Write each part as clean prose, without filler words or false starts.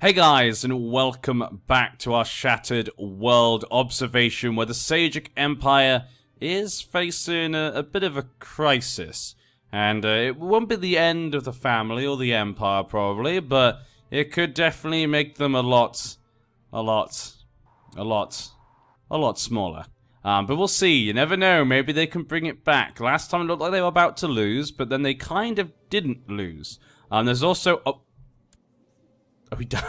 Hey guys, and welcome back to our Shattered World observation, where the Seljuk Empire is facing a bit of a crisis. And it won't be the end of the family or the empire, probably, but it could definitely make them a lot smaller. But we'll see, you never know, maybe they can bring it back. Last time it looked like they were about to lose, but then they kind of didn't lose. There's also... Oh, he died.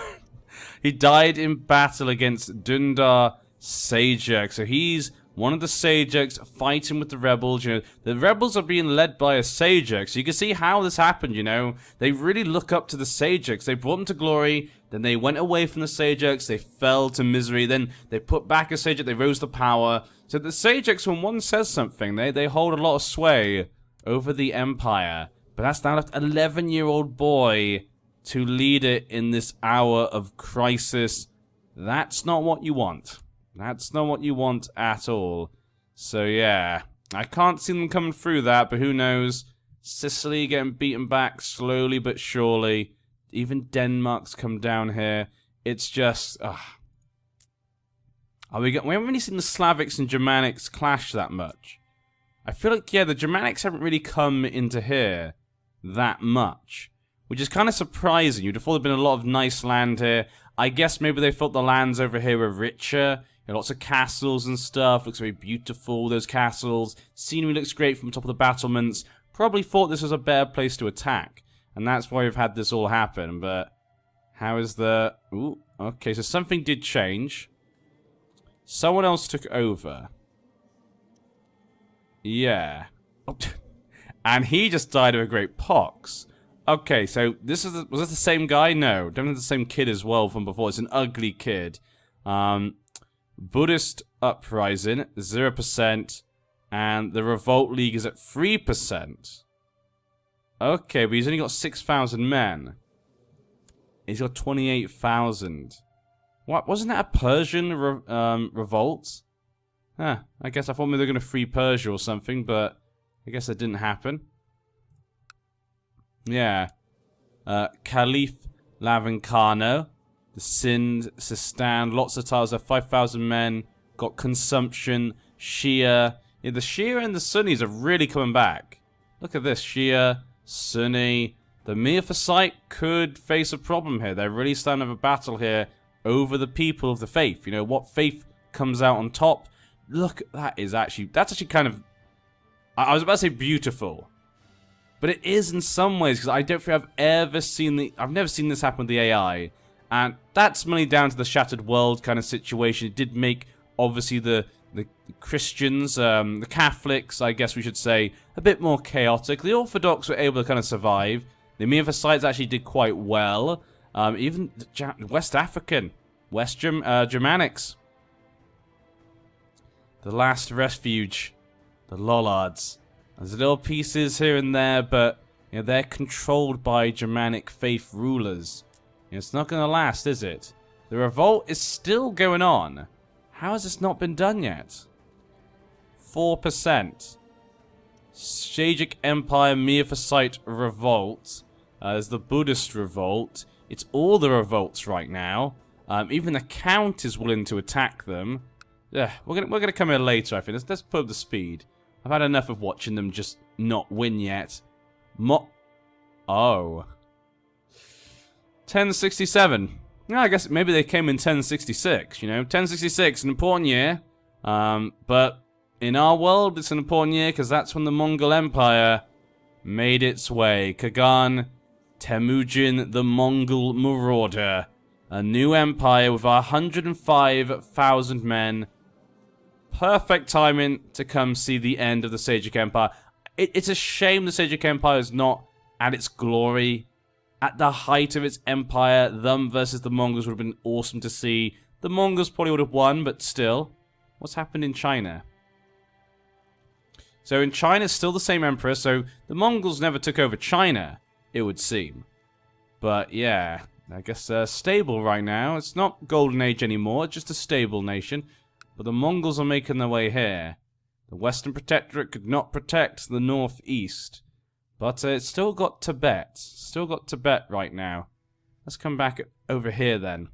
He died in battle against Dundar Seljuk. So he's one of the Seljuks fighting with the rebels. You know, the rebels are being led by a Seljuk. So you can see how this happened, you know. They really look up to the Seljuks. They brought them to glory. Then they went away from the Seljuks. They fell to misery. Then they put back a Seljuk. They rose to power. So the Seljuks, when one says something, they hold a lot of sway over the empire. But that's now left an 11-year-old boy to lead it in this hour of crisis. That's not what you want. That's not what you want at all. So yeah, I can't see them coming through that, but who knows? Sicily getting beaten back slowly but surely. Even Denmark's come down here. It's just... we haven't really seen the Slavics and Germanics clash that much. I feel like, yeah, the Germanics haven't really come into here that much, which is kind of surprising. You'd have thought there'd been a lot of nice land here. I guess maybe they thought the lands over here were richer. You know, lots of castles and stuff. Looks very beautiful, those castles. Scenery looks great from top of the battlements. Probably thought this was a better place to attack. And that's why we've had this all happen. But how is the... Ooh, okay, so something did change. Someone else took over. Yeah. Oh, and he just died of a great pox. Okay, so this is was this the same guy? No, don't have the same kid as well from before. It's an ugly kid. Buddhist uprising 0%, and the Revolt League is at 3%. Okay, but he's only got 6,000 men. He's got 28,000. What, wasn't that a Persian revolt? Huh, I guess I thought maybe they were going to free Persia or something, but I guess that didn't happen. Yeah. Caliph Lavenkano, the Sind, Sistan, lots of titles, 5,000 men, got consumption, Shia. Yeah, the Shia and the Sunnis are really coming back. Look at this, Shia, Sunni. The Miaphysite could face a problem here. They're really starting to have a battle here over the people of the faith. You know, what faith comes out on top? Look, that's actually kind of... I was about to say beautiful. But it is in some ways, because I don't think I've ever seen I've never seen this happen with the AI. And that's mainly down to the Shattered World kind of situation. It did make, obviously, the Christians, the Catholics, I guess we should say, a bit more chaotic. The Orthodox were able to kind of survive. The Miaphysites actually did quite well. Even the West African, Germanics. The last refuge, the Lollards. There's little pieces here and there, but you know, they're controlled by Germanic faith rulers. You know, it's not going to last, is it? The revolt is still going on. How has this not been done yet? 4%. Seljuk Empire Miaphysite revolt. There's the Buddhist revolt. It's all the revolts right now. Even the Count is willing to attack them. Yeah, we're gonna come here later, I think. Let's put up the speed. I've had enough of watching them just not win yet. Oh. 1067. Yeah, I guess maybe they came in 1066, you know. 1066, an important year. But in our world, it's an important year because that's when the Mongol Empire made its way. Kagan Temujin, the Mongol Marauder. A new empire with 105,000 men. Perfect timing to come see the end of the Seljuk Empire. It's a shame the Seljuk Empire is not at its glory. At the height of its empire, them versus the Mongols would have been awesome to see. The Mongols probably would have won, but still. What's happened in China? So in China, it's still the same emperor, so the Mongols never took over China, it would seem. But yeah, I guess stable right now. It's not Golden Age anymore, it's just a stable nation. But the Mongols are making their way here. The Western Protectorate could not protect the northeast. But it's still got Tibet. Still got Tibet right now. Let's come back over here then.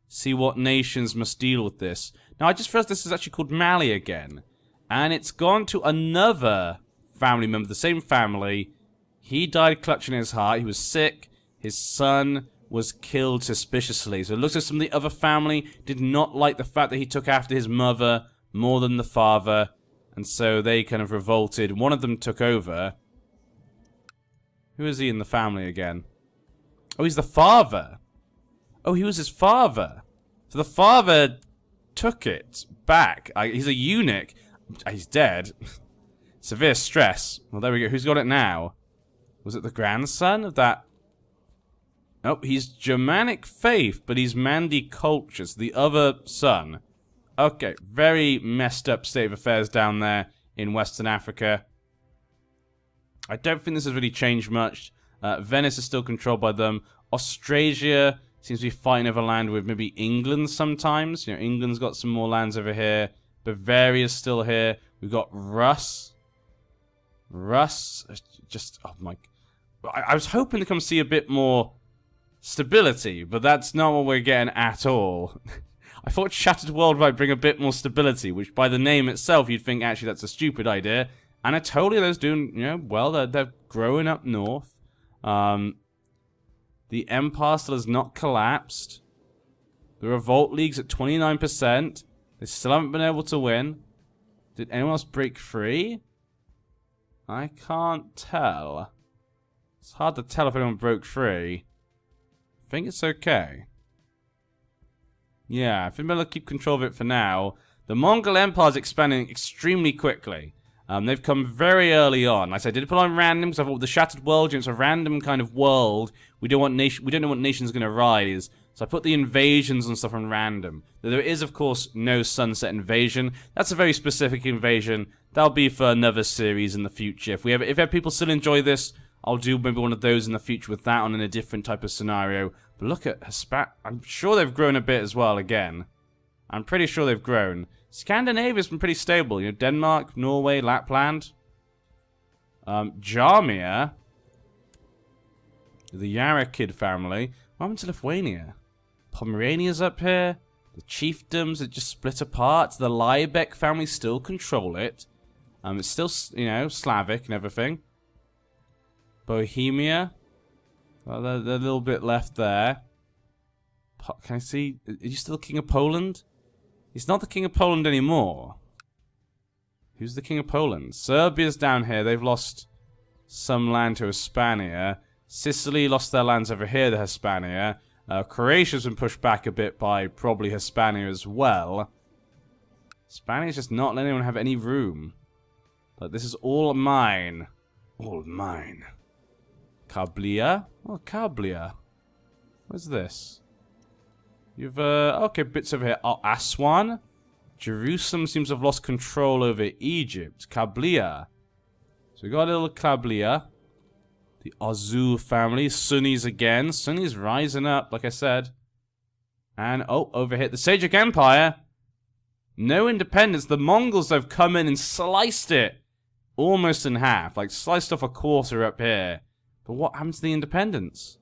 See what nations must deal with this. Now, I just realized this is actually called Mali again. And it's gone to another family member, the same family. He died clutching his heart. He was sick. His son was killed suspiciously. So it looks like some of the other family did not like the fact that he took after his mother more than the father. And so they kind of revolted. One of them took over. Who is he in the family again? Oh, he's the father. Oh, he was his father. So the father took it back. He's a eunuch. He's dead. Severe stress. Well, there we go. Who's got it now? Was it the grandson of that? Oh, he's Germanic faith, but he's Mandi culture. So the other son. Okay, very messed up state of affairs down there in Western Africa. I don't think this has really changed much. Venice is still controlled by them. Austrasia seems to be fighting over land with maybe England sometimes. You know, England's got some more lands over here. Bavaria's still here. We've got Rus. Just, oh my... I was hoping to come see a bit more stability, but that's not what we're getting at all. I thought Shattered World might bring a bit more stability, which by the name itself you'd think actually that's a stupid idea. Anatolia's doing, you know, well, they're growing up north. The Empire still has not collapsed. The Revolt League's at 29%. They still haven't been able to win. Did anyone else break free? I can't tell. It's hard to tell if anyone broke free. I think it's okay. Yeah, I think I'm going to keep control of it for now. The Mongol Empire is expanding extremely quickly. They've come very early on. Like I said, I did put on random because I thought with the Shattered World, it's a random kind of world. We don't know what nation's going to rise. So I put the invasions and stuff on random. There is, of course, no Sunset Invasion. That's a very specific invasion. That'll be for another series in the future. If people still enjoy this, I'll do maybe one of those in the future with that on in a different type of scenario. But look at I'm sure they've grown a bit as well again. I'm pretty sure they've grown. Scandinavia's been pretty stable. You know, Denmark, Norway, Lapland. Jarmia. The Yarakid family. What happened to Lithuania? Pomerania's up here. The chiefdoms that just split apart. The Liebeck family still control it. It's still, you know, Slavic and everything. Bohemia. Well, there's a little bit left there. Can I see? Are you still King of Poland? He's not the King of Poland anymore. Who's the King of Poland? Serbia's down here. They've lost some land to Hispania. Sicily lost their lands over here to Hispania. Croatia's been pushed back a bit by probably Hispania as well. Hispania's just not letting anyone have any room. But this is all mine. All mine. Kablia? Oh, Kablia. What's this? You've, okay, bits over here. Oh, Aswan? Jerusalem seems to have lost control over Egypt. Kablia. So we got a little Kablia. The Ozu family. Sunnis again. Sunnis rising up, like I said. And, oh, over here. The Seljuk Empire. No independence. The Mongols have come in and sliced it almost in half. Like, sliced off a quarter up here. But what happened to the independence?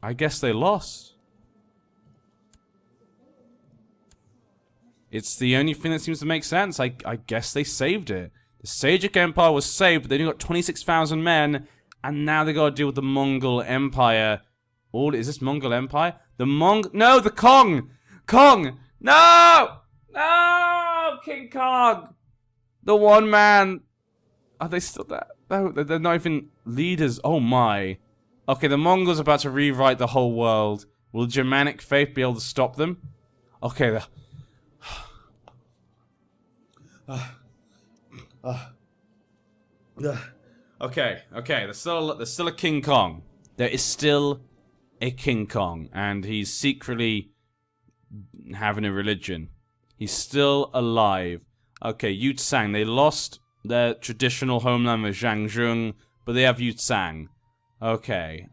I guess they lost. It's the only thing that seems to make sense. I guess they saved it. The Seljuk Empire was saved, but they only got 26,000 men, and now they got to deal with the Mongol Empire. Is this Mongol Empire? No, the Kong! Kong! No! No! King Kong! The one man. Are they still there? No, they're not even leaders. Oh my. Okay, the Mongols are about to rewrite the whole world. Will Germanic faith be able to stop them? Okay, okay, there's still a King Kong. There is still a King Kong, and he's secretly having a religion. He's still alive. Okay, Yutsang, they lost their traditional homeland with Zhangzhung, but they have Yutsang. Okay,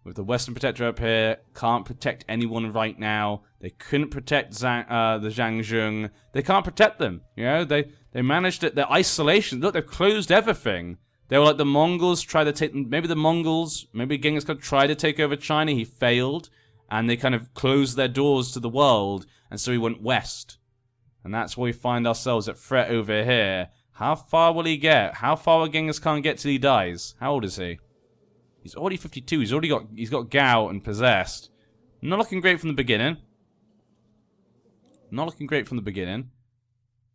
with the Western Protector up here, can't protect anyone right now. They couldn't protect the Zhangzhung. They can't protect them, you know? They managed it. Their isolation, look, they've closed everything. They were like the Mongols tried to take... Maybe the Mongols, maybe Genghis Khan tried to take over China. He failed. And they kind of closed their doors to the world. And so he went west. And that's where we find ourselves at threat over here. How far will he get? How far will Genghis Khan get till he dies? How old is he? He's already 52. He's got gout and possessed. Not looking great from the beginning. Not looking great from the beginning.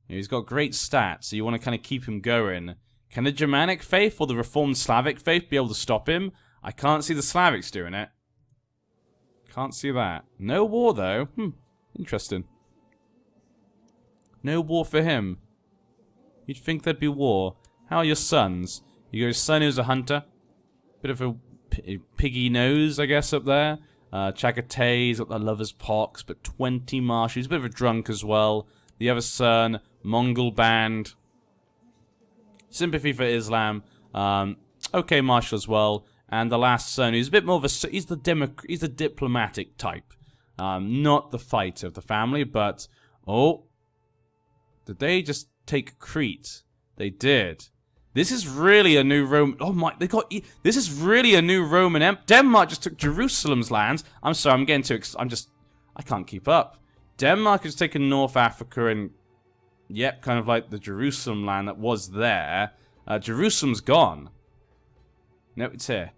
He's got great stats, so you want to kind of keep him going. Can the Germanic faith or the Reformed Slavic faith be able to stop him? I can't see the Slavics doing it. Can't see that. No war, though. Interesting. No war for him. You'd think there'd be war. How are your sons? You got a son who's a hunter. Bit of a piggy nose, I guess, up there. Chagate's got the lover's pox, but 20 marshals. He's a bit of a drunk as well. The other son, Mongol band. Sympathy for Islam. Okay, marshal as well. And the last son, who's a bit more of a... He's the diplomatic type. Not the fighter of the family, but... Oh. Did they just take Crete? They did. This is really a new Roman... Oh my... This is really a new Roman... Denmark just took Jerusalem's lands. I'm sorry, I'm getting too... I can't keep up. Denmark has taken North Africa and... Yep, kind of like the Jerusalem land that was there. Jerusalem's gone. No, it's here.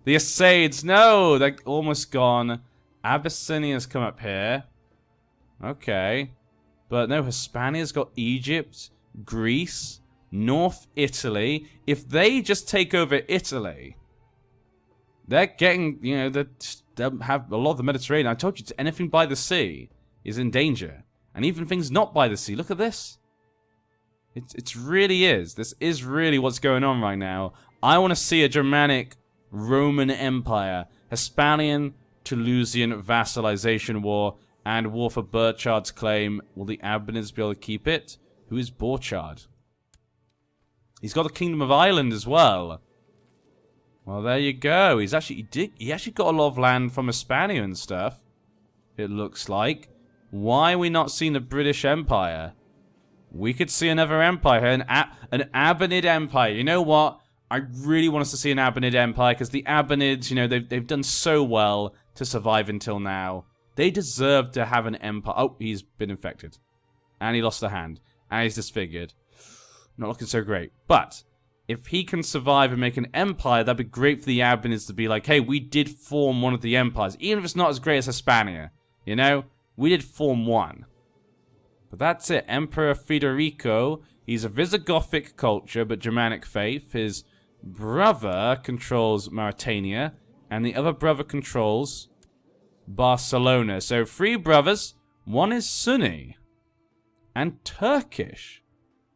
The Assaids, no! They're almost gone. Abyssinia's come up here. Okay. But no, Hispania's got Egypt, Greece, North Italy. If they just take over Italy, they're getting, you know, they'll have a lot of the Mediterranean. I told you, anything by the sea is in danger. And even things not by the sea. Look at this. It really is. This is really what's going on right now. I want to see a Germanic Roman Empire. Hispanian, Toulousian vassalization war. And war for Burchard's claim. Will the Abbanids be able to keep it? Who is Burchard? He's got the Kingdom of Ireland as well. Well, there you go. He actually got a lot of land from Hispania and stuff. It looks like. Why are we not seeing the British Empire? We could see another empire, an Abbanid Empire. You know what? I really want us to see an Abbanid Empire because the Abbanids, you know, they've done so well to survive until now. They deserve to have an empire. Oh, he's been infected. And he lost a hand. And he's disfigured. Not looking so great. But if he can survive and make an empire, that'd be great for the Abbanids to be like, hey, we did form one of the empires. Even if it's not as great as Hispania. You know? We did form one. But that's it. Emperor Federico. He's a Visigothic culture, but Germanic faith. His brother controls Mauritania. And the other brother controls Barcelona. So 3 brothers. One is Sunni. And Turkish.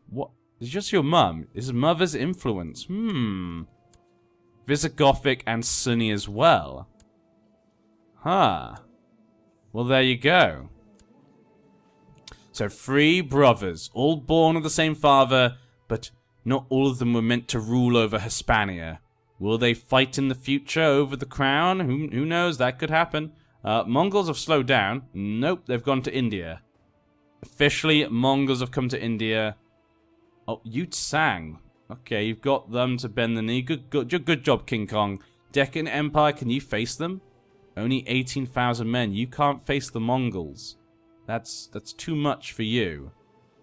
What? It's just your mum. His mother's influence. Visigothic and Sunni as well. Huh. Well, there you go. So 3 brothers, all born of the same father, but not all of them were meant to rule over Hispania. Will they fight in the future over the crown? Who knows? That could happen. Mongols have slowed down. Nope, they've gone to India. Officially, Mongols have come to India. Oh, Yutsang. Okay, you've got them to bend the knee. Good job, King Kong. Deccan Empire, can you face them? Only 18,000 men. You can't face the Mongols. That's too much for you.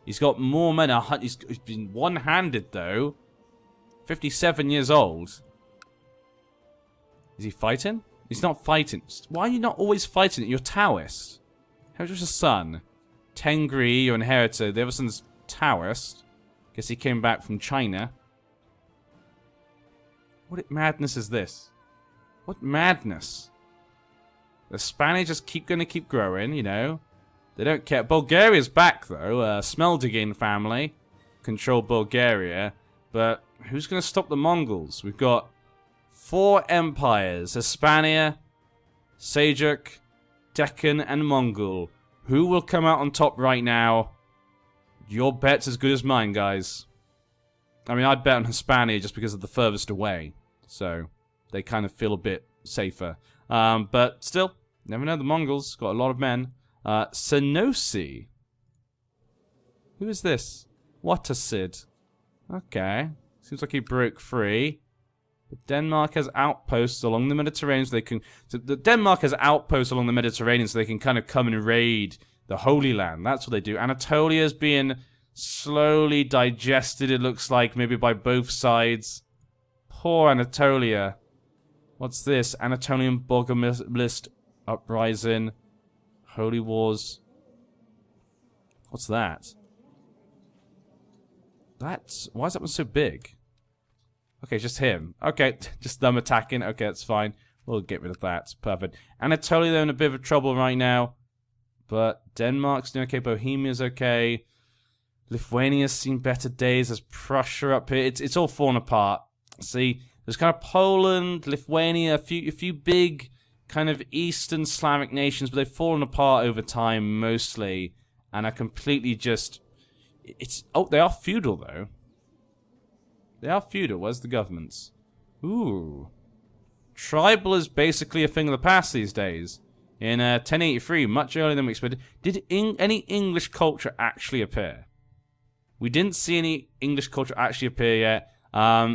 He's got more men. He's been one-handed, though. 57 years old. Is he fighting? He's not fighting. Why are you not always fighting? You're Taoist. How's your son? Tengri, your inheritor. The other son's Taoist. Guess he came back from China. What madness is this? What madness? The Spanish just gonna keep growing, you know. They don't care. Bulgaria's back, though. Smeldegin family control Bulgaria. But who's gonna stop the Mongols? We've got 4 empires. Hispania, Seljuk, Deccan, and Mongol. Who will come out on top right now? Your bet's as good as mine, guys. I mean, I'd bet on Hispania just because of the furthest away. So, they kind of feel a bit safer. But still, never know, the Mongols got a lot of men. Senosi. Who is this? What a Sid. Okay. Seems like he broke free. But Denmark has outposts along the Mediterranean, so they can... So Denmark has outposts along the Mediterranean, so they can kind of come and raid the Holy Land. That's what they do. Anatolia's being slowly digested, it looks like, maybe by both sides. Poor Anatolia. What's this? Anatolian Bogomilist uprising. Holy Wars. What's that? Why is that one so big? Okay, just him. Okay, just them attacking. Okay, that's fine. We'll get rid of that. Perfect. Anatolia, they're in a bit of trouble right now. But Denmark's doing okay. Bohemia's okay. Lithuania's seen better days. There's Prussia up here. It's all falling apart. See, there's kind of Poland, Lithuania, a few big kind of Eastern Slavic nations, but they've fallen apart over time mostly, and are completely just... they are feudal though. They are feudal. Where's the governments? Ooh. Tribal is basically a thing of the past these days. In 1083, much earlier than we expected. Did any English culture actually appear? We didn't see any English culture actually appear yet.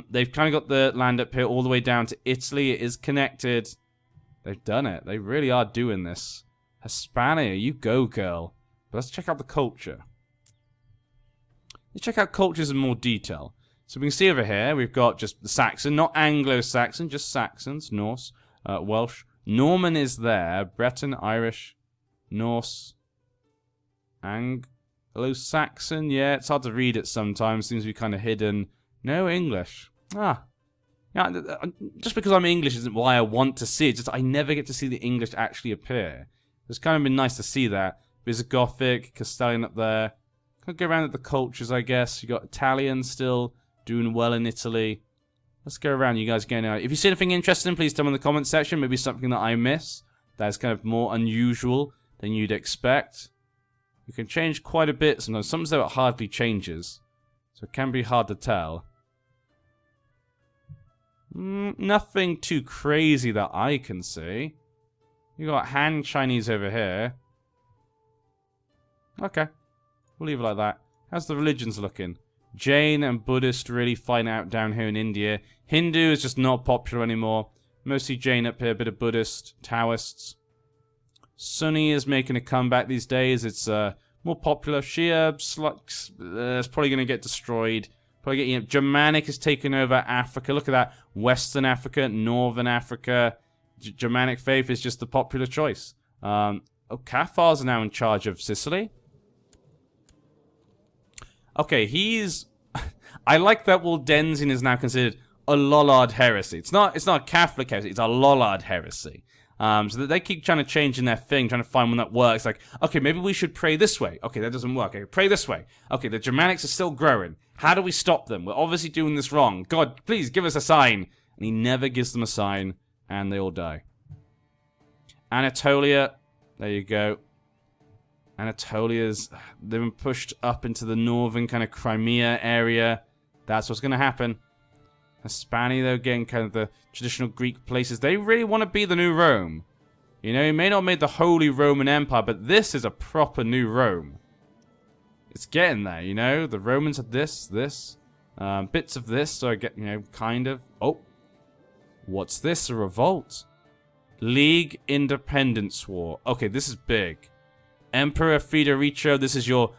They've kind of got the land up here all the way down to Italy. It is connected. They've done it. They really are doing this. Hispania, you go, girl. But let's check out the culture. Let's check out cultures in more detail. So we can see over here, we've got just the Saxon, not Anglo-Saxon, just Saxons, Norse, Welsh. Norman is there, Breton, Irish, Norse, Anglo-Saxon. Yeah, it's hard to read it sometimes, seems to be kind of hidden. No English. Yeah, just because I'm English isn't why I want to see it, just I never get to see the English actually appear. It's kind of been nice to see that. Visigothic, Castilian up there. I'll go around at the cultures, I guess. You got Italian still doing well in Italy. Let's go around. You guys getting out. If you see anything interesting, please tell me in the comment section. Maybe something that I miss that's kind of more unusual than you'd expect. You can change quite a bit sometimes. Sometimes though it hardly changes, so it can be hard to tell. Nothing too crazy that I can see. You got Han Chinese over here. Okay. We'll leave it like that. How's the religions looking? Jain and Buddhist really fighting out down here in India. Hindu is just not popular anymore. Mostly Jain up here, a bit of Buddhist, Taoists. Sunni is making a comeback these days. It's more popular. Shia, it's probably going to get destroyed. Probably get, Germanic is taking over Africa. Look at that. Western Africa, Northern Africa. Germanic faith is just the popular choice. Cathars are now in charge of Sicily. Okay, he's... I like that Waldensian is now considered a Lollard heresy. It's not a Catholic heresy, it's a Lollard heresy. So that they keep trying to change in their thing, trying to find one that works. Like, okay, maybe we should pray this way. Okay, that doesn't work. Okay, pray this way. Okay, the Germanics are still growing. How do we stop them? We're obviously doing this wrong. God, please give us a sign. And he never gives them a sign, and they all die. Anatolia, there you go. Anatolia's, they've been pushed up into the northern kind of Crimea area. That's what's going to happen. Hispania, though, getting kind of the traditional Greek places. They really want to be the new Rome. You know, you may not have made the Holy Roman Empire, but this is a proper new Rome. It's getting there, you know? The Romans had this, bits of this, so I get, you know, kind of. Oh, what's this? A revolt? League Independence War. Okay, this is big. Emperor Federico, this is your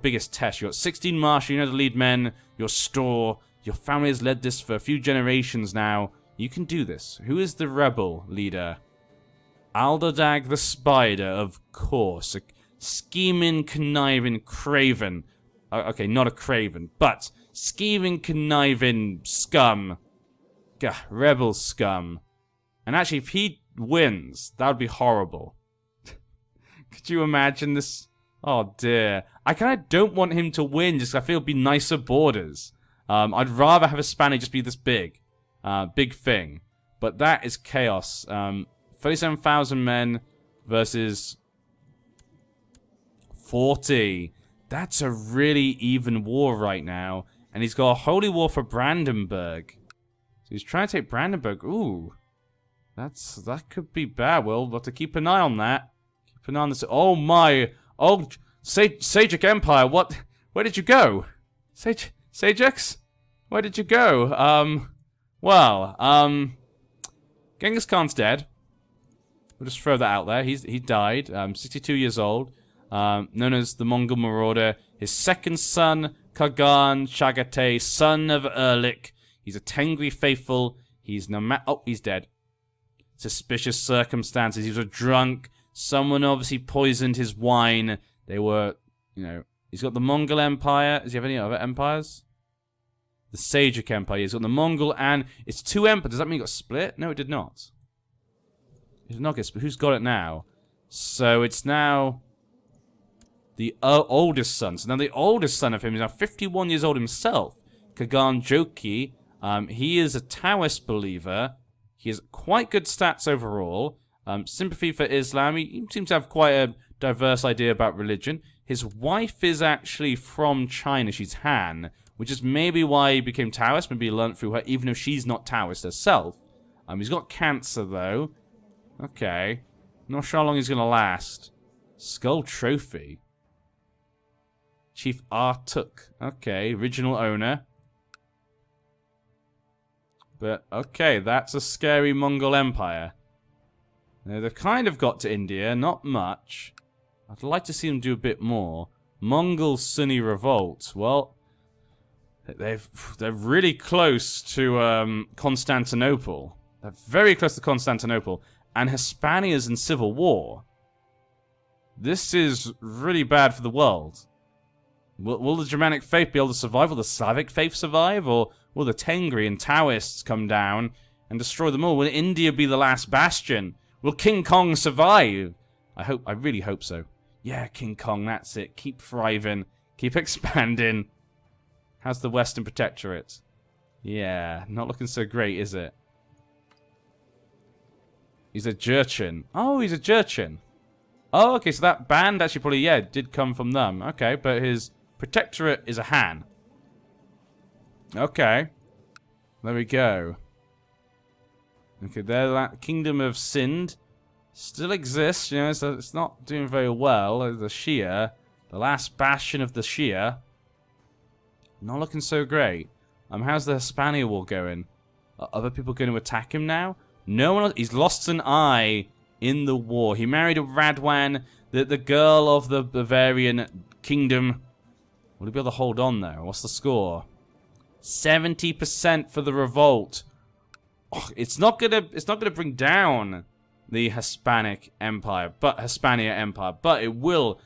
biggest test. You got 16 marshal, you know the lead men, your store, your family has led this for a few generations now. You can do this. Who is the rebel leader? Alderdag the Spider, of course. A scheming, conniving craven. Okay, not a craven, but scheming, conniving scum. Gah, rebel scum. And actually, if he wins, that would be horrible. Could you imagine this? Oh dear. I kind of don't want him to win, just 'cause I feel it'd be nicer borders. I'd rather have Hispania just be this big. Big thing. But that is chaos. 37,000 men versus 40. That's a really even war right now. And he's got a holy war for Brandenburg. So he's trying to take Brandenburg. Ooh. That could be bad. We'll have to keep an eye on that. Keep an eye on this. Oh my. Oh, Sajic Empire. What? Where did you go? Sagex? Where did you go? Genghis Khan's dead. We'll just throw that out there. He died. 62 years old. Known as the Mongol Marauder. His second son, Kagan Chagatai, son of Erlik. He's a Tengri faithful. He's he's dead. Suspicious circumstances. He was a drunk. Someone obviously poisoned his wine. They were, he's got the Mongol Empire. Does he have any other empires? The Seljuk Empire. He's got the Mongol and it's 2 empires. Does that mean it got split? No, it did not. It did not get split. Who's got it now? So it's now the oldest son. So now the oldest son of him is now 51 years old himself. Kagan Joki. He is a Taoist believer. He has quite good stats overall. Sympathy for Islam. He seems to have quite a diverse idea about religion. His wife is actually from China. She's Han, which is maybe why he became Taoist. Maybe he learned through her, even if she's not Taoist herself. He's got cancer, though. Okay. Not sure how long he's going to last. Skull Trophy. Chief Artuk. Okay, original owner. But, okay, that's a scary Mongol Empire. Now, they've kind of got to India, not much. I'd like to see them do a bit more. Mongol Sunni Revolt. Well, they're really close to Constantinople. They're very close to Constantinople. And Hispania's in civil war. This is really bad for the world. Will the Germanic faith be able to survive? Will the Slavic faith survive? Or will the Tengri and Taoists come down and destroy them all? Will India be the last bastion? Will King Kong survive? I really hope so. Yeah, King Kong, that's it. Keep thriving. Keep expanding. How's the Western Protectorate? Yeah, not looking so great, is it? He's a Jurchen. Oh, he's a Jurchen. Oh, okay, so that band actually probably, yeah, did come from them. Okay, but his Protectorate is a Han. Okay. There we go. Okay, there, that Kingdom of Sind still exists, so it's not doing very well. The Shia, the last bastion of the Shia, not looking so great. How's the Hispania war going? Are other people going to attack him now? No one else. He's lost an eye in the war. He married a Radwan, the girl of the Bavarian kingdom. Will he be able to hold on though? What's the score? 70% for the revolt. Oh, it's not gonna bring down the Hispanic Empire, Hispania Empire, but it will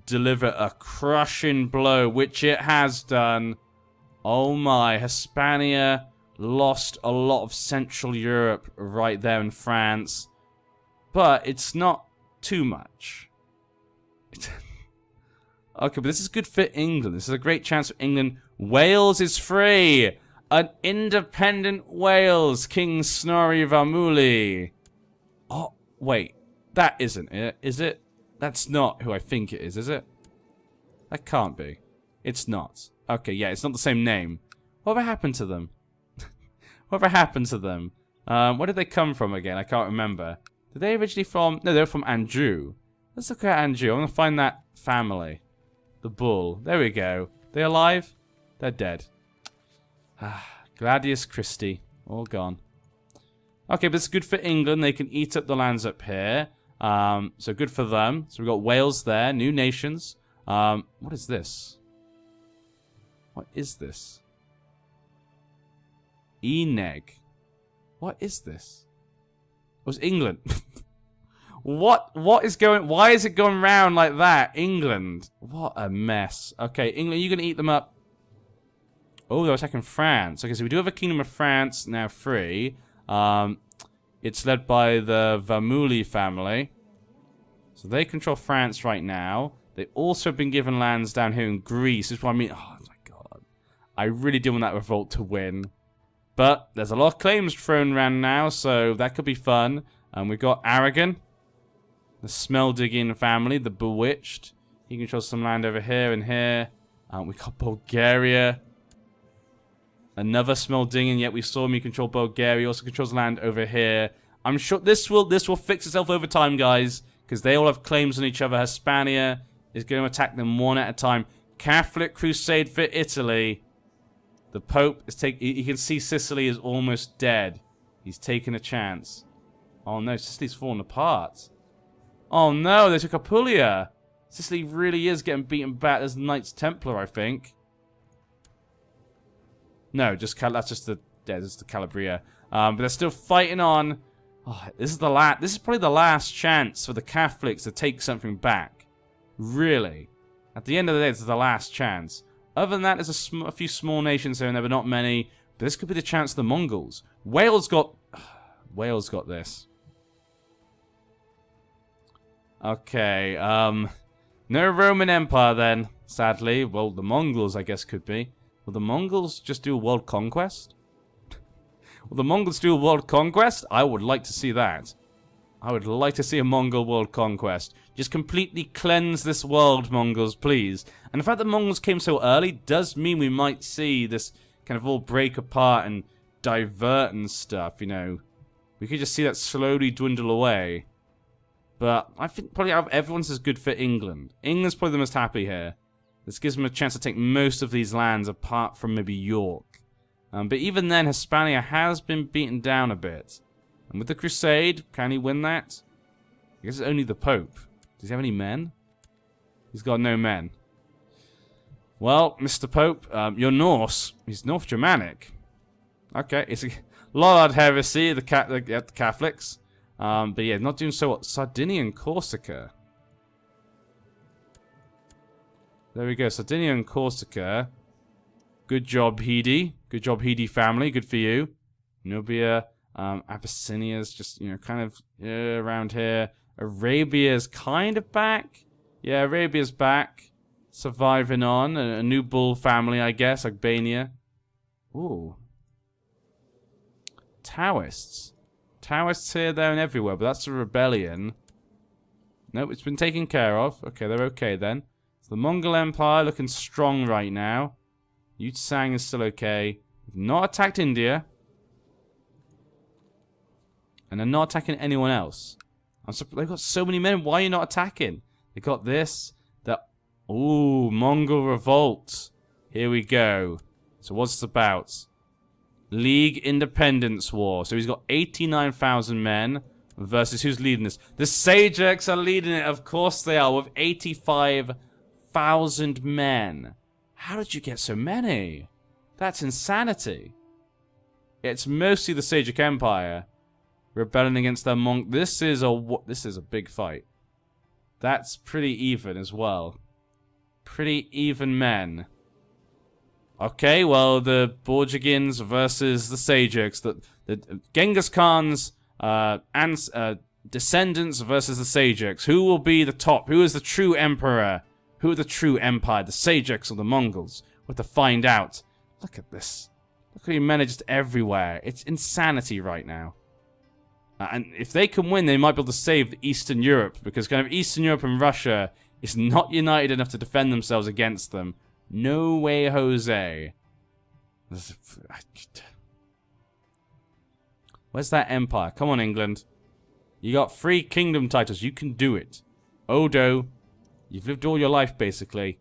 deliver a crushing blow, which it has done. Oh my, Hispania lost a lot of Central Europe right there in France, but it's not too much. Okay, but this is good for England. This is a great chance for England. Wales is free. An independent Wales, King Snorri Vamuli. Oh, wait. That isn't it, is it? That's not who I think it is it? That can't be. It's not. Okay, yeah, it's not the same name. Whatever happened to them? Whatever happened to them? Where did they come from again? I can't remember. Did they originally from... No, they were from Anjou. Let's look at Anjou. I want to find that family. The bull. There we go. They alive? They're dead. Gladius Christi. All gone. Okay, but this is good for England. They can eat up the lands up here. So good for them. So we've got Wales there. New nations. What is this? What is this? Eneg. What is this? It was England. What is going... Why is it going round like that? England. What a mess. Okay, England, you're going to eat them up. Oh, they're attacking France. Okay, so we do have a Kingdom of France now free. It's led by the Vamuli family. So they control France right now. They also have been given lands down here in Greece. This is what I mean. Oh, my God. I really do want that revolt to win. But there's a lot of claims thrown around now, so that could be fun. We've got Aragon. The Smell-Digging family, the Bewitched. He controls some land over here and here. We've got Bulgaria. Another Smell-Digging, yet we saw him. He control Bulgaria. He also controls land over here. I'm sure this will fix itself over time, guys. Because they all have claims on each other. Hispania is going to attack them one at a time. Catholic Crusade for Italy. The Pope is you can see Sicily is almost dead. He's taking a chance. Oh no, Sicily's falling apart. Oh no, they took Apulia. Sicily really is getting beaten back. There's Knights Templar, I think. No, that's just the Calabria. But they're still fighting on. Oh, this is probably the last chance for the Catholics to take something back. Really. At the end of the day, this is the last chance. Other than that, there's a few small nations here and there, but not many. But this could be the chance of the Mongols. Wales got this. Okay, no Roman Empire then, sadly. Well, the Mongols, I guess, could be. Will the Mongols just do a world conquest? Will the Mongols do a world conquest? I would like to see that. I would like to see a Mongol world conquest. Just completely cleanse this world, Mongols, please. And the fact that Mongols came so early does mean we might see this kind of all break apart and divert and stuff, you know. We could just see that slowly dwindle away. But I think probably out of everyone's is good for England. England's probably the most happy here. This gives them a chance to take most of these lands apart from maybe York. But even then, Hispania has been beaten down a bit. And with the Crusade, can he win that? I guess it's only the Pope. Does he have any men? He's got no men. Well, Mr. Pope, you're Norse. He's North Germanic. Okay, it's a lot of heresy, the Catholics. But yeah, not doing so well. Sardinia and Corsica. There we go, Sardinia and Corsica. Good job, Hedi. Good job, Hedi family. Good for you. Nubia, Abyssinia's just, you know, kind of around here. Arabia's kind of back. Yeah, Arabia's back. Surviving on. A new bull family, I guess. Albania. Ooh. Taoists. Taoists here, there, and everywhere, but that's a rebellion. Nope, it's been taken care of. Okay, they're okay then. So the Mongol Empire looking strong right now. Yutsang is still okay. They've not attacked India. And they're not attacking anyone else. They've got so many men. Why are you not attacking? They got this. Ooh, Mongol revolt. Here we go. So what's it about? League Independence War. So he's got 89,000 men versus who's leading this? The Sajoks are leading it. Of course they are, with 85,000 men. How did you get so many? That's insanity. It's mostly the Sajok Empire rebelling against their monk. This is a big fight. That's pretty even as well. Pretty even men. Okay, well, the Borjigins versus the Sajoks. The Genghis Khan's descendants versus the Sajoks. Who will be the top? Who is the true emperor? Who are the true empire? The Sajoks or the Mongols? We'll have to find out. Look at this. Look how men are just everywhere. It's insanity right now. And if they can win, they might be able to save Eastern Europe. Because kind of Eastern Europe and Russia is not united enough to defend themselves against them. No way, Jose. Where's that empire? Come on, England. You got 3 kingdom titles. You can do it. Odo, you've lived all your life, basically.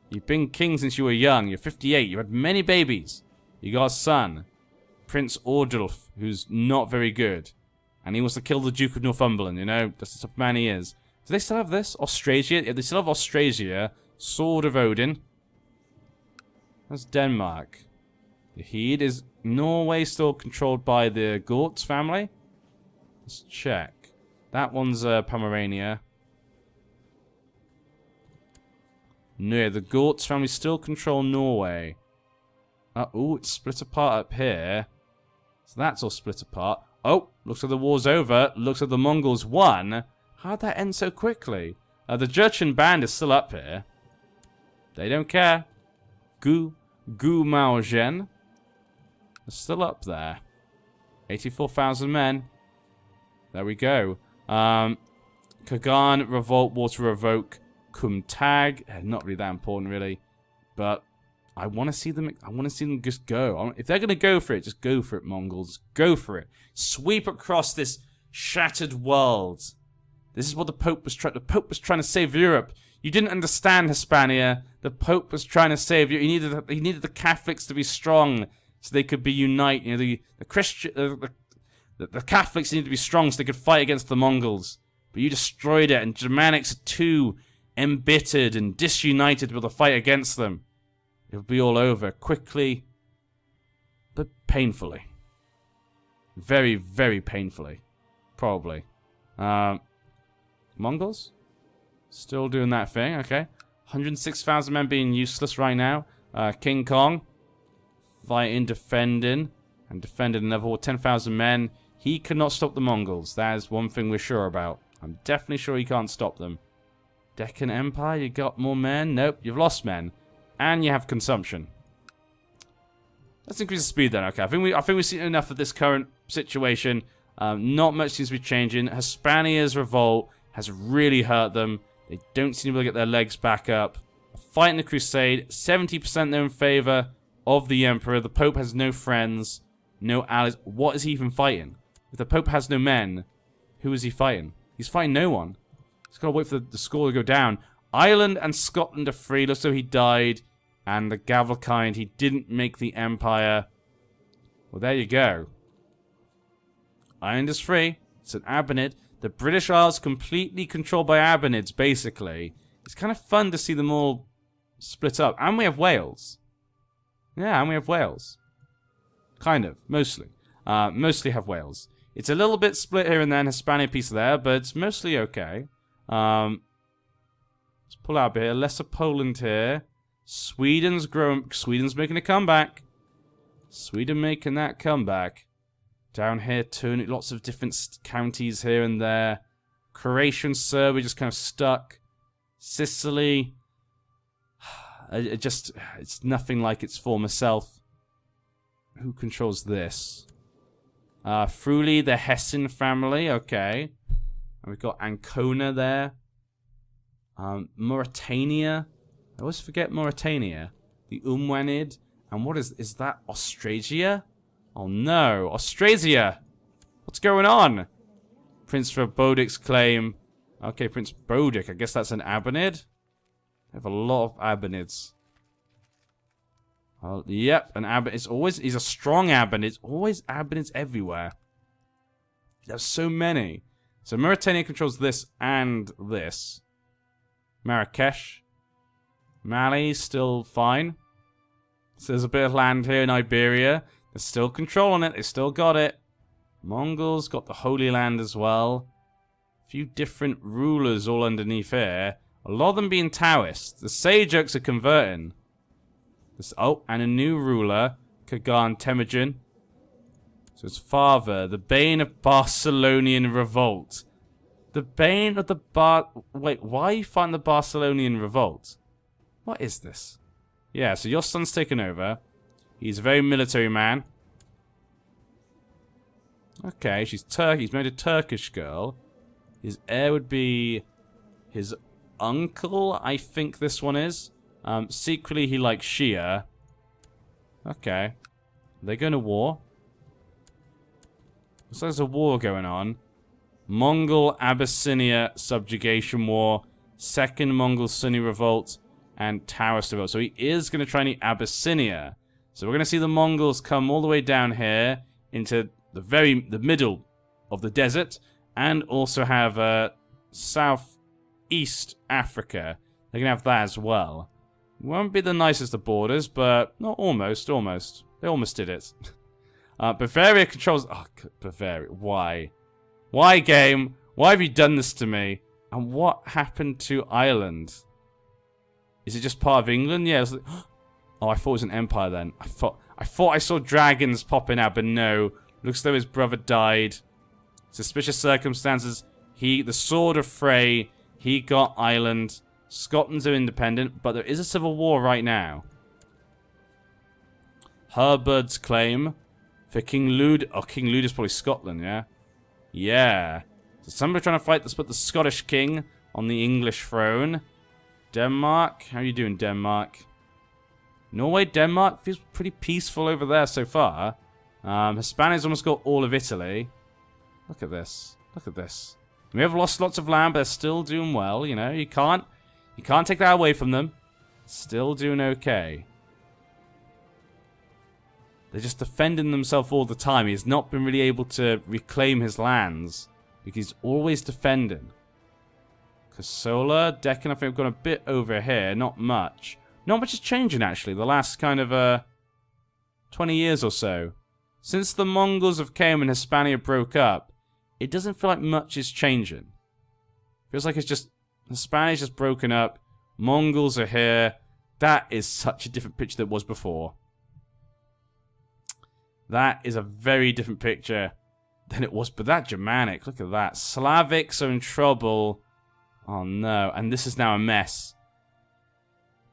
You've been king since you were young. You're 58. You had many babies. You got a son, Prince Ordulf, who's not very good. And he wants to kill the Duke of Northumberland, you know? That's the type of man he is. Do they still have this? Austrasia? Yeah, they still have Austrasia. Sword of Odin. That's Denmark. The Hede. Is Norway still controlled by the Gortz family? Let's check. That one's Pomerania. No, the Gortz family still control Norway. Oh, it's split apart up here. So that's all split apart. Oh, looks like the war's over. Looks like the Mongols won. How'd that end so quickly? The Jurchen band is still up here. They don't care. Gu Mao Zhen. They're still up there. 84,000 men. There we go. Kagan, Revolt, War to Revoke, Kumtag. Not really that important, really. But I want to see them. I want to see them just go. If they're going to go for it, just go for it, Mongols. Go for it. Sweep across this shattered world. This is what the Pope was trying. The Pope was trying to save Europe. You didn't understand, Hispania. The Pope was trying to save you. He needed the Catholics to be strong so they could be unite. You know, the Catholics needed to be strong so they could fight against the Mongols. But you destroyed it, and Germanics are too embittered and disunited with the fight against them. It'll be all over quickly, but painfully. Very, very painfully. Probably. Mongols? Still doing that thing, okay. 106,000 men being useless right now. King Kong. Fighting, defending. And defending another 10,000 men. He cannot stop the Mongols. That is one thing we're sure about. I'm definitely sure he can't stop them. Deccan Empire, you got more men? Nope, you've lost men. And you have consumption. Let's increase the speed then, okay. I think we've seen enough of this current situation. Not much seems to be changing. Hispania's revolt has really hurt them. They don't seem to be able to get their legs back up. Fighting the Crusade, 70% they're in favor of the Emperor. The Pope has no friends, no allies. What is he even fighting? If the Pope has no men, who is he fighting? He's fighting no one. He's got to wait for the score to go down. Ireland and Scotland are free. Looks so he died. And the Gavelkind, he didn't make the Empire. Well, there you go. Ireland is free. It's an Abbanid. The British Isles completely controlled by Abbanids, basically. It's kind of fun to see them all split up. And we have Wales. Yeah, and we have Wales. Kind of. Mostly. Mostly have Wales. It's a little bit split here and there, Hispania piece there, but it's mostly okay. Let's pull out a bit. Lesser Poland here. Sweden's growing. Sweden's making a comeback. Sweden making that comeback. Down here, turning lots of different counties here and there. Croatia and Serbia just kind of stuck. Sicily. It's nothing like its former self. Who controls this? Friuli, the Hessen family. Okay. And we've got Ancona there. Mauritania. I always forget Mauritania. The Umwanid. And what is that Austrasia? Oh no, Austrasia! What's going on? Prince Bodic's claim. Okay, Prince Bodic. I guess that's an Abbanid. I have a lot of Abbanids. Yep, an Abbanid. He's a strong Abbanid. It's always Abbanids everywhere. There's so many. So Mauritania controls this and this. Marrakesh. Mali, still fine. So there's a bit of land here in Iberia. They're still controlling it. They still got it. Mongols got the Holy Land as well. A few different rulers all underneath here. A lot of them being Taoists. The Seljuks are converting. Oh, and a new ruler. Kagan Temujin. So his father. The Bane of Barcelonian Revolt. The Bane of the Wait, why are you fighting the Barcelonian Revolt? What is this? Yeah, so your son's taken over. He's a very military man. Okay, she's Turkish. He's married a Turkish girl. His heir would be his uncle, I think this one is. Secretly, he likes Shia. Okay. They're going to war. Looks like there's a war going on. Mongol Abyssinia subjugation war. Second Mongol Sunni revolt. And Taoist revolt. So he is going to try and eat Abyssinia. So we're going to see the Mongols come all the way down here into the middle of the desert, and also have southeast Africa. They're going to have that as well. Won't be the nicest of borders, but not almost. They almost did it. Bavaria controls. Oh, Bavaria. Why? Why, game? Why have you done this to me? And what happened to Ireland? Is it just part of England? Yeah. Oh, I thought it was an empire then. I thought I saw dragons popping out, but no. Looks as though his brother died. Suspicious circumstances. The Sword of Frey. He got Ireland. Scotland's are independent, but there is a civil war right now. Herbert's claim for King Lud. Oh, King Lud is probably Scotland, yeah? Yeah. So somebody trying to put the Scottish king on the English throne. Denmark. How are you doing, Denmark? Norway, Denmark. Feels pretty peaceful over there so far. Hispania's almost got all of Italy. Look at this. Look at this. We have lost lots of land, but they're still doing well, you know. You can't take that away from them. Still doing okay. They're just defending themselves all the time. He's not been really able to reclaim his lands because he's always defending. Kasola, Deccan, I think we've gone a bit over here. Not much. Not much is changing, actually, the last kind of 20 years or so. Since the Mongols have came and Hispania broke up, it doesn't feel like much is changing. Feels like it's just... Hispania's just broken up. Mongols are here. That is such a different picture than it was before. That is a very different picture than it was. But that Germanic, look at that. Slavics are in trouble. Oh no, and this is now a mess.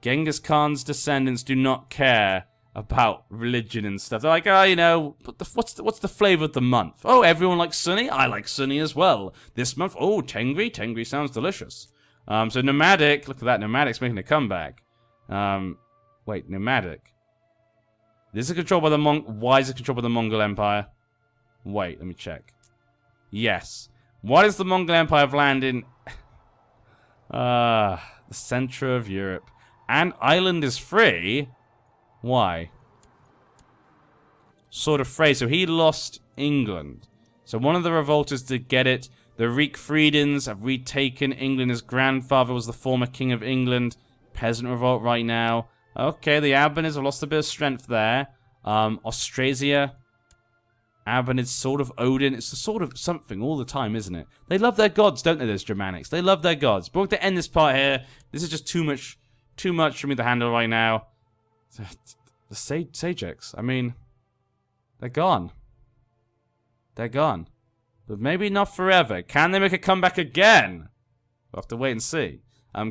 Genghis Khan's descendants do not care about religion and stuff. They're like, oh, you know, what's the flavor of the month? Oh, everyone likes Sunny? I like Sunny as well. This month, oh, Tengri? Tengri sounds delicious. So nomadic, look at that, nomadic's making a comeback. Wait, nomadic. This is controlled by the why is it controlled by the Mongol Empire? Wait, let me check. Yes. Why does the Mongol Empire have land in... the center of Europe. And Ireland is free? Why? Sort of phrase. So he lost England. So one of the revolters did get it. The Riekfriedens have retaken England. His grandfather was the former king of England. Peasant revolt right now. Okay, the Abanids have lost a bit of strength there. Austrasia. Abanids, sort of Odin. It's the sort of something all the time, isn't it? They love their gods, don't they, those Germanics? They love their gods. But we're going to end this part here. This is just too much for me to handle right now. The Sagex, I mean, they're gone. They're gone. But maybe not forever. Can they make a comeback again? We'll have to wait and see.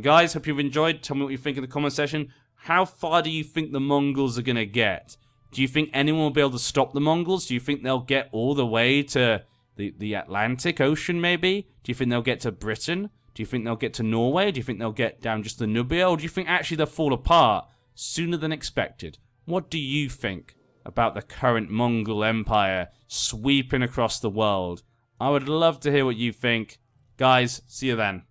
Guys, hope you've enjoyed. Tell me what you think in the comment section. How far do you think the Mongols are going to get? Do you think anyone will be able to stop the Mongols? Do you think they'll get all the way to the Atlantic Ocean, maybe? Do you think they'll get to Britain? Do you think they'll get to Norway? Do you think they'll get down just to Nubia? Or do you think actually they'll fall apart sooner than expected? What do you think about the current Mongol Empire sweeping across the world? I would love to hear what you think. Guys, see you then.